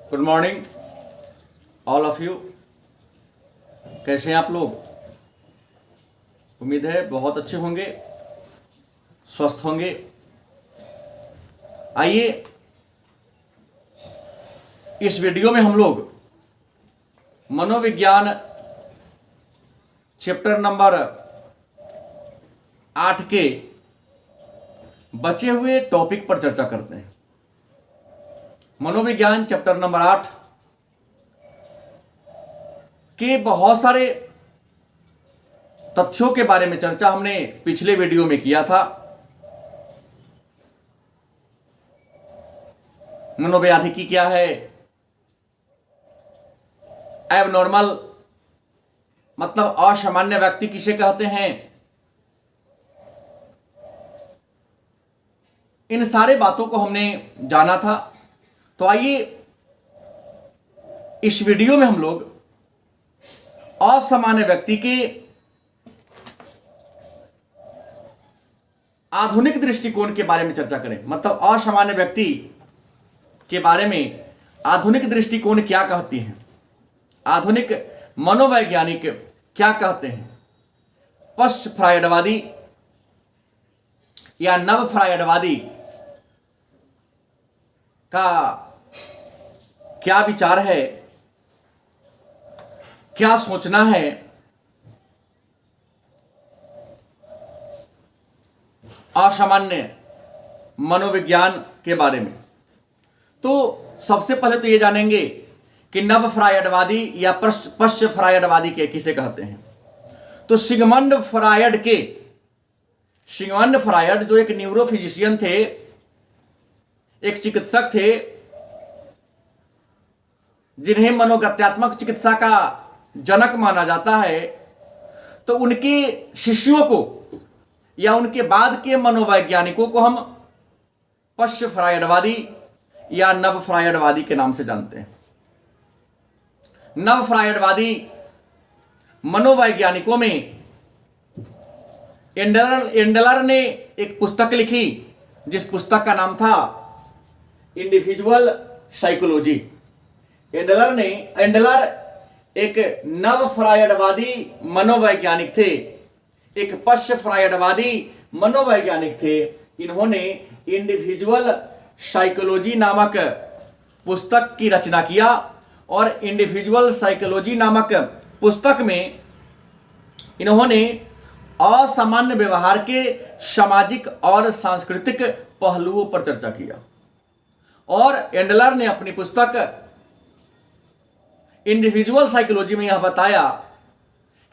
Good morning all of you. कैसे हैं आप लोग? उम्मीद है बहुत अच्छे होंगे, स्वस्थ होंगे। आइए इस वीडियो में हम लोग मनोविज्ञान चैप्टर नंबर 8 के बचे हुए टॉपिक पर चर्चा करते हैं। मनोविज्ञान चैप्टर नंबर 8 के बहुत सारे तथ्यों के बारे में चर्चा हमने पिछले वीडियो में किया था। मनोव्याधिकी क्या है, एबनॉर्मल मतलब असामान्य व्यक्ति किसे कहते हैं, इन सारे बातों को हमने जाना था। तो आइए इस वीडियो में हम लोग असामान्य व्यक्ति के आधुनिक दृष्टिकोण के बारे में चर्चा करें। मतलब असामान्य व्यक्ति के बारे में आधुनिक दृष्टिकोण क्या कहती है, आधुनिक मनोवैज्ञानिक क्या कहते हैं, पश्च फ्रायडवादी या नव फ्रायडवादी का क्या विचार है, क्या सोचना है, असामान्य मनोविज्ञान के बारे में। तो सबसे पहले तो ये जानेंगे कि नव फ्रायडवादी या पश्च फ्रायडवादी के किसे कहते हैं। तो सिगमंड फ्रायड जो एक न्यूरोफिजिशियन थे, एक चिकित्सक थे, जिन्हें मनोगत्यात्मक चिकित्सा का जनक माना जाता है, तो उनके शिष्यों को या उनके बाद के मनोवैज्ञानिकों को हम पश्च फ्रायडवादी या नव फ्रायडवादी के नाम से जानते हैं। नव फ्रायडवादी मनोवैज्ञानिकों में एंडलर ने एक पुस्तक लिखी जिस पुस्तक का नाम था इंडिविजुअल साइकोलॉजी। एंडलर एक नव फ्रायडवादी मनोवैज्ञानिक थे, एक पश्च फ्रायडवादी मनोवैज्ञानिक थे। इन्होंने इंडिविजुअल साइकोलॉजी नामक पुस्तक की रचना किया और इंडिविजुअल साइकोलॉजी नामक पुस्तक में इन्होंने असामान्य व्यवहार के सामाजिक और सांस्कृतिक पहलुओं पर चर्चा किया। और एंडलर ने अपनी पुस्तक इंडिविजुअल साइकोलॉजी में यह बताया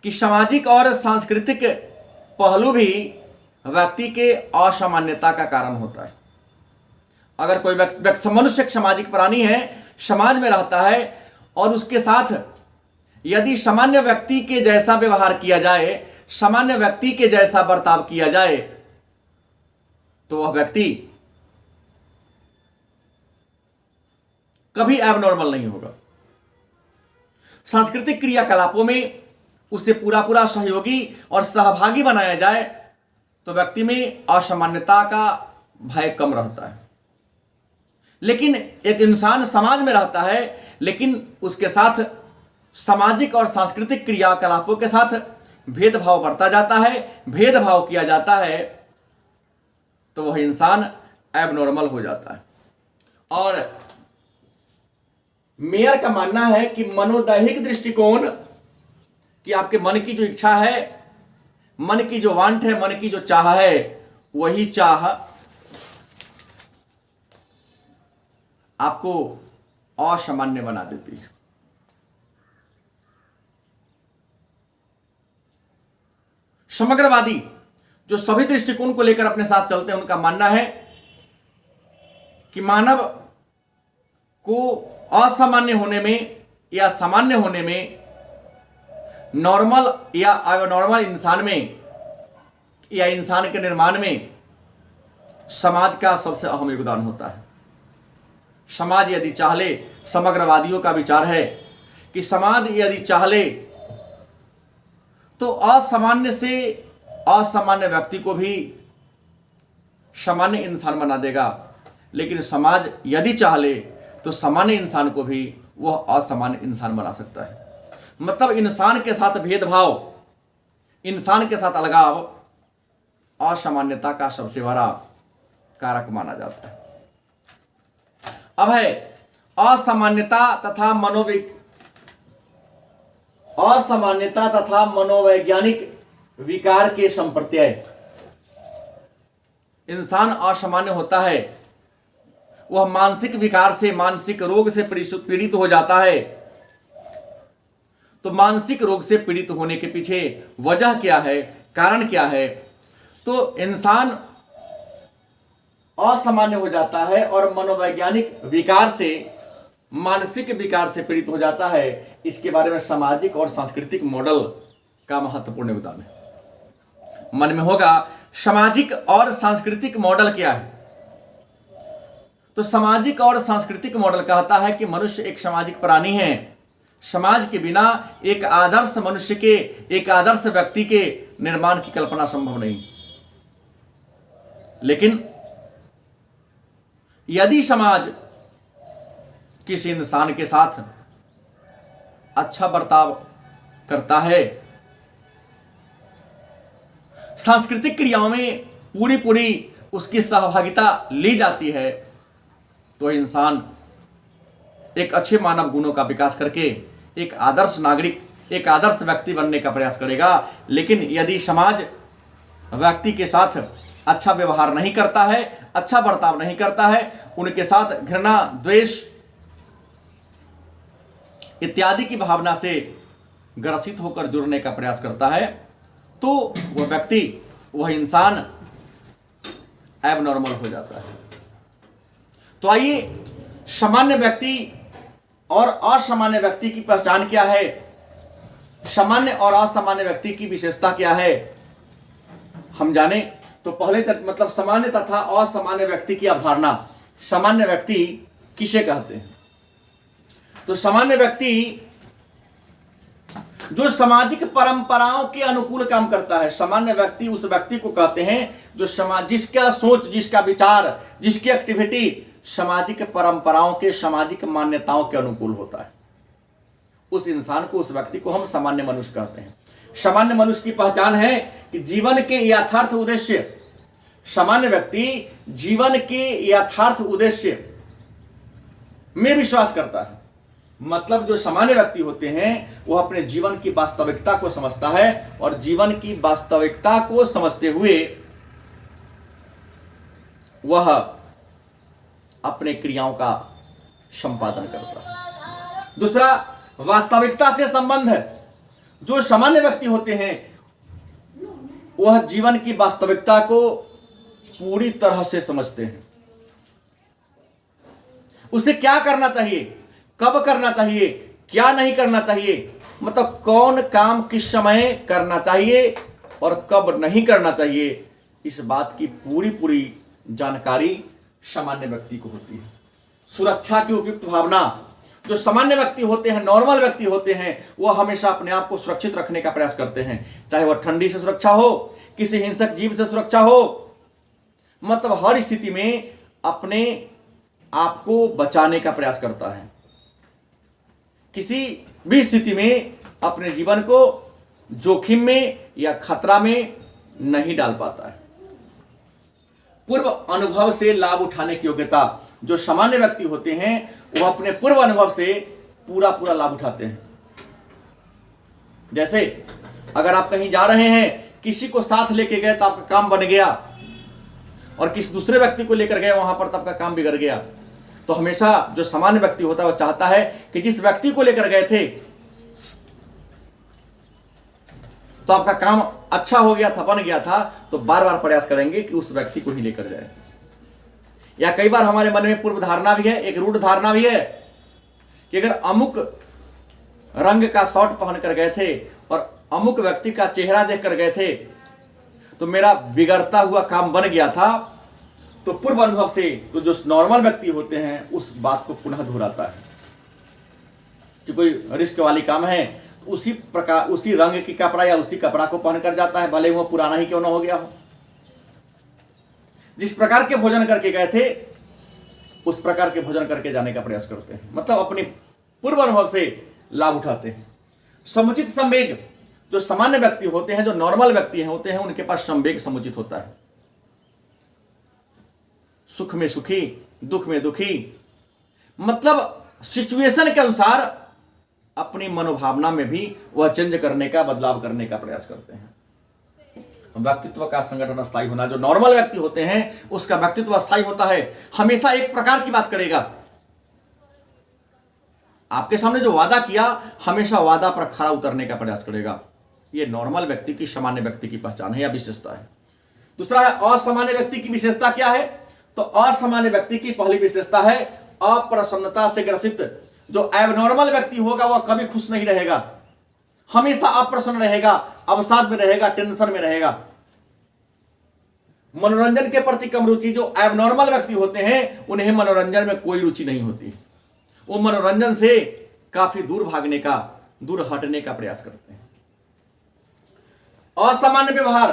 कि सामाजिक और सांस्कृतिक पहलू भी व्यक्ति के असामान्यता का कारण होता है। अगर कोई मनुष्य एक सामाजिक प्राणी है, समाज में रहता है, और उसके साथ यदि सामान्य व्यक्ति के जैसा व्यवहार किया जाए, सामान्य व्यक्ति के जैसा बर्ताव किया जाए, तो वह व्यक्ति कभी एबनॉर्मल नहीं होगा। सांस्कृतिक क्रियाकलापों में उसे पूरा सहयोगी और सहभागी बनाया जाए तो व्यक्ति में असामान्यता का भय कम रहता है। लेकिन एक इंसान समाज में रहता है, लेकिन उसके साथ सामाजिक और सांस्कृतिक क्रियाकलापों के साथ भेदभाव बढ़ता जाता है, भेदभाव किया जाता है, तो वह इंसान एबनॉर्मल हो जाता है। और मेयर का मानना है कि मनोदैहिक दृष्टिकोण कि आपके मन की जो इच्छा है, मन की जो वांट है, मन की जो चाह है, वही चाह आपको असामान्य बना देती है। समग्रवादी जो सभी दृष्टिकोण को लेकर अपने साथ चलते हैं, उनका मानना है कि मानव को असामान्य होने में या सामान्य होने में, नॉर्मल या अबनॉर्मल इंसान में या इंसान के निर्माण में समाज का सबसे अहम योगदान होता है। समाज यदि चाहे, समग्रवादियों का विचार है कि समाज यदि चाहे तो असामान्य से असामान्य व्यक्ति को भी सामान्य इंसान बना देगा, लेकिन समाज यदि चाहे तो सामान्य इंसान को भी वह असामान्य इंसान बना सकता है। मतलब इंसान के साथ भेदभाव, इंसान के साथ अलगाव असामान्यता का सबसे बड़ा कारक माना जाता है। अब है असामान्यता तथा मनोवैज्ञानिक विकार के संप्रत्यय। इंसान असामान्य होता है, वह मानसिक विकार से, मानसिक रोग से पीड़ित हो जाता है। तो मानसिक रोग से पीड़ित होने के पीछे वजह क्या है, कारण क्या है? तो इंसान असामान्य हो जाता है और मनोवैज्ञानिक विकार से, मानसिक विकार से पीड़ित हो जाता है। इसके बारे में सामाजिक और सांस्कृतिक मॉडल का महत्वपूर्ण योगदान है। मन में होगा सामाजिक और सांस्कृतिक मॉडल क्या है? तो सामाजिक और सांस्कृतिक मॉडल कहता है कि मनुष्य एक सामाजिक प्राणी है। समाज के बिना एक आदर्श मनुष्य के, एक आदर्श व्यक्ति के निर्माण की कल्पना संभव नहीं। लेकिन यदि समाज किसी इंसान के साथ अच्छा बर्ताव करता है, सांस्कृतिक क्रियाओं में पूरी उसकी सहभागिता ली जाती है, तो इंसान एक अच्छे मानव गुणों का विकास करके एक आदर्श नागरिक, एक आदर्श व्यक्ति बनने का प्रयास करेगा। लेकिन यदि समाज व्यक्ति के साथ अच्छा व्यवहार नहीं करता है, अच्छा बर्ताव नहीं करता है, उनके साथ घृणा, द्वेष इत्यादि की भावना से ग्रसित होकर जुड़ने का प्रयास करता है, तो वह व्यक्ति, वह इंसान एबनॉर्मल हो जाता है। तो आइए, सामान्य व्यक्ति और असामान्य व्यक्ति की पहचान क्या है, सामान्य और असामान्य व्यक्ति की विशेषता क्या है, हम जाने। तो पहले मतलब सामान्य तथा असामान्य व्यक्ति की अवधारणा। सामान्य व्यक्ति किसे कहते हैं? तो सामान्य व्यक्ति जो सामाजिक परंपराओं के अनुकूल काम करता है। सामान्य व्यक्ति उस व्यक्ति को कहते हैं जो समाज, जिसका सोच, जिसका विचार, जिसकी एक्टिविटी सामाजिक परंपराओं के, सामाजिक मान्यताओं के अनुकूल होता है। उस इंसान को, उस व्यक्ति को हम सामान्य मनुष्य कहते हैं। सामान्य मनुष्य की पहचान है कि जीवन के यथार्थ उद्देश्य, सामान्य व्यक्ति जीवन के यथार्थ उद्देश्य में विश्वास करता है। मतलब जो सामान्य व्यक्ति होते हैं वो अपने जीवन की वास्तविकता को समझता है और जीवन की वास्तविकता को समझते हुए वह अपने क्रियाओं का संपादन करता है। दूसरा, वास्तविकता से संबंध है। जो सामान्य व्यक्ति होते हैं वह जीवन की वास्तविकता को पूरी तरह से समझते हैं। उसे क्या करना चाहिए, कब करना चाहिए, क्या नहीं करना चाहिए, मतलब कौन काम किस समय करना चाहिए और कब नहीं करना चाहिए, इस बात की पूरी जानकारी सामान्य व्यक्ति को होती है। सुरक्षा की उपयुक्त भावना। जो सामान्य व्यक्ति होते हैं, नॉर्मल व्यक्ति होते हैं, वह हमेशा अपने आप को सुरक्षित रखने का प्रयास करते हैं। चाहे वह ठंडी से सुरक्षा हो, किसी हिंसक जीव से सुरक्षा हो, मतलब हर स्थिति में अपने आप को बचाने का प्रयास करता है। किसी भी स्थिति में अपने जीवन को जोखिम में या खतरा में नहीं डाल पाता है। पूर्व अनुभव से लाभ उठाने की योग्यता। जो सामान्य व्यक्ति होते हैं वो अपने पूर्व अनुभव से पूरा लाभ उठाते हैं। जैसे अगर आप कहीं जा रहे हैं, किसी को साथ लेके गए तो आपका काम बन गया, और किसी दूसरे व्यक्ति को लेकर गए वहां पर तो आपका काम बिगड़ गया। तो हमेशा जो सामान्य व्यक्ति होता है वो चाहता है कि जिस व्यक्ति को लेकर गए थे तो आपका काम अच्छा हो गया था, बन गया था, तो बार बार प्रयास करेंगे कि उस व्यक्ति को ही लेकर जाए। या कई बार हमारे मन में पूर्व धारणा भी है, एक रूढ़ धारणा भी है कि अगर अमुक रंग का शर्ट पहन कर गए थे और अमुक व्यक्ति का चेहरा देख कर गए थे तो मेरा बिगड़ता हुआ काम बन गया था। तो पूर्व अनुभव से तो जो नॉर्मल व्यक्ति होते हैं उस बात को पुनः दोहराता है कि कोई रिस्क वाली काम है तो उसी प्रकार, उसी रंग की कपड़ा या उसी कपड़ा को पहन कर जाता है, भले वो पुराना ही क्यों ना हो गया हो। जिस प्रकार के भोजन करके गए थे उस प्रकार के भोजन करके जाने का प्रयास करते हैं, मतलब अपने पूर्व अनुभव से लाभ उठाते हैं। समुचित संवेग, जो सामान्य व्यक्ति होते हैं, जो नॉर्मल व्यक्ति होते हैं, उनके पास संवेग समुचित होता है। सुख में सुखी, दुख में दुखी, मतलब सिचुएशन के अनुसार अपनी मनोभावना में भी वह चेंज करने का, बदलाव करने का प्रयास करते हैं। व्यक्तित्व का संगठन स्थायी होना, जो नॉर्मल व्यक्ति होते हैं उसका व्यक्तित्व स्थायी होता है, हमेशा एक प्रकार की बात करेगा। आपके सामने जो वादा किया, हमेशा वादा पर खरा उतरने का प्रयास करेगा। यह नॉर्मल व्यक्ति की, सामान्य व्यक्ति की पहचान है या विशेषता है। दूसरा है असामान्य व्यक्ति की विशेषता क्या है? तो असामान्य व्यक्ति की पहली विशेषता है अप्रसन्नता से ग्रसित। जो एबनॉर्मल व्यक्ति होगा वह कभी खुश नहीं रहेगा, हमेशा अप्रसन्न रहेगा, अवसाद में रहेगा, टेंशन में रहेगा। मनोरंजन के प्रति कम रुचि, जो एबनॉर्मल व्यक्ति होते हैं उन्हें मनोरंजन में कोई रुचि नहीं होती, वो मनोरंजन से काफी दूर भागने का, दूर हटने का प्रयास करते हैं। असामान्य व्यवहार,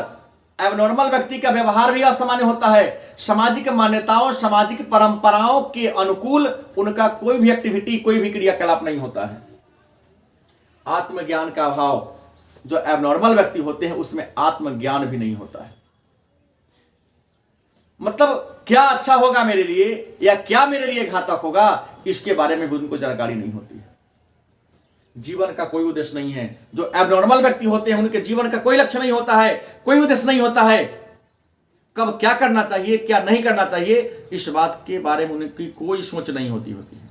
एबनॉर्मल व्यक्ति का व्यवहार भी असामान्य होता है। सामाजिक मान्यताओं, सामाजिक परंपराओं के अनुकूल उनका कोई भी एक्टिविटी, कोई भी क्रियाकलाप नहीं होता है। आत्मज्ञान का अभाव, जो एबनॉर्मल व्यक्ति होते हैं उसमें आत्मज्ञान भी नहीं होता है। मतलब क्या अच्छा होगा मेरे लिए या क्या मेरे लिए घातक होगा, इसके बारे में भी उनको जानकारी नहीं होती है। जीवन का कोई उद्देश्य नहीं है। जो एबनॉर्मल व्यक्ति होते हैं उनके जीवन का कोई लक्ष्य नहीं होता है, कोई उद्देश्य नहीं होता है। कब क्या करना चाहिए, क्या नहीं करना चाहिए, इस बात के बारे में उनकी कोई सोच नहीं होती है।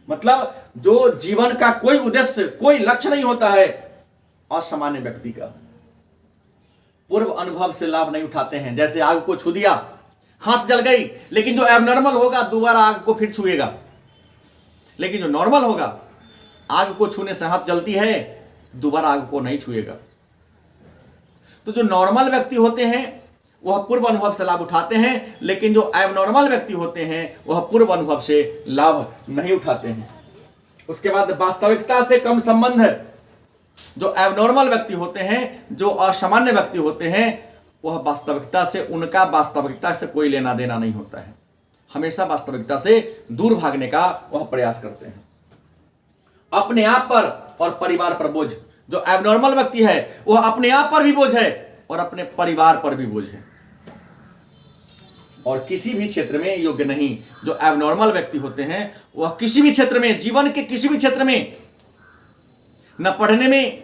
मतलब जो जीवन का कोई उद्देश्य, कोई लक्ष्य नहीं होता है, असामान्य व्यक्ति का। पूर्व अनुभव से लाभ नहीं उठाते हैं। जैसे आग को छू दिया, हाथ जल गई, लेकिन जो एबनॉर्मल होगा दोबारा आग को फिर छुएगा। लेकिन जो नॉर्मल होगा, आग को छूने से हाथ जलती है, दोबारा आग को नहीं छुएगा। तो जो नॉर्मल व्यक्ति होते हैं वह पूर्व अनुभव से लाभ उठाते हैं, लेकिन जो एबनॉर्मल व्यक्ति होते हैं वह पूर्व अनुभव से लाभ नहीं उठाते हैं। उसके बाद वास्तविकता से कम संबंध है। जो एबनॉर्मल व्यक्ति होते हैं, जो असामान्य व्यक्ति होते हैं, वह वास्तविकता से, उनका वास्तविकता से कोई लेना देना नहीं होता है। हमेशा वास्तविकता से दूर भागने का वह प्रयास करते हैं। अपने आप पर और परिवार पर बोझ, जो एबनॉर्मल व्यक्ति है वह अपने आप पर भी बोझ है और अपने परिवार पर भी बोझ है, और किसी भी क्षेत्र में योग्य नहीं। जो एबनॉर्मल व्यक्ति होते हैं वह किसी भी क्षेत्र में, जीवन के किसी भी क्षेत्र में, न पढ़ने में,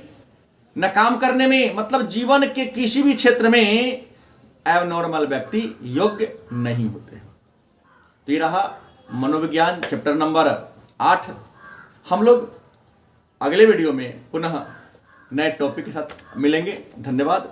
न काम करने में, मतलब जीवन के किसी भी क्षेत्र में एबनॉर्मल व्यक्ति योग्य नहीं होते। तो ये रहा मनोविज्ञान चैप्टर नंबर 8। हम लोग अगले वीडियो में पुनः नए टॉपिक के साथ मिलेंगे। धन्यवाद।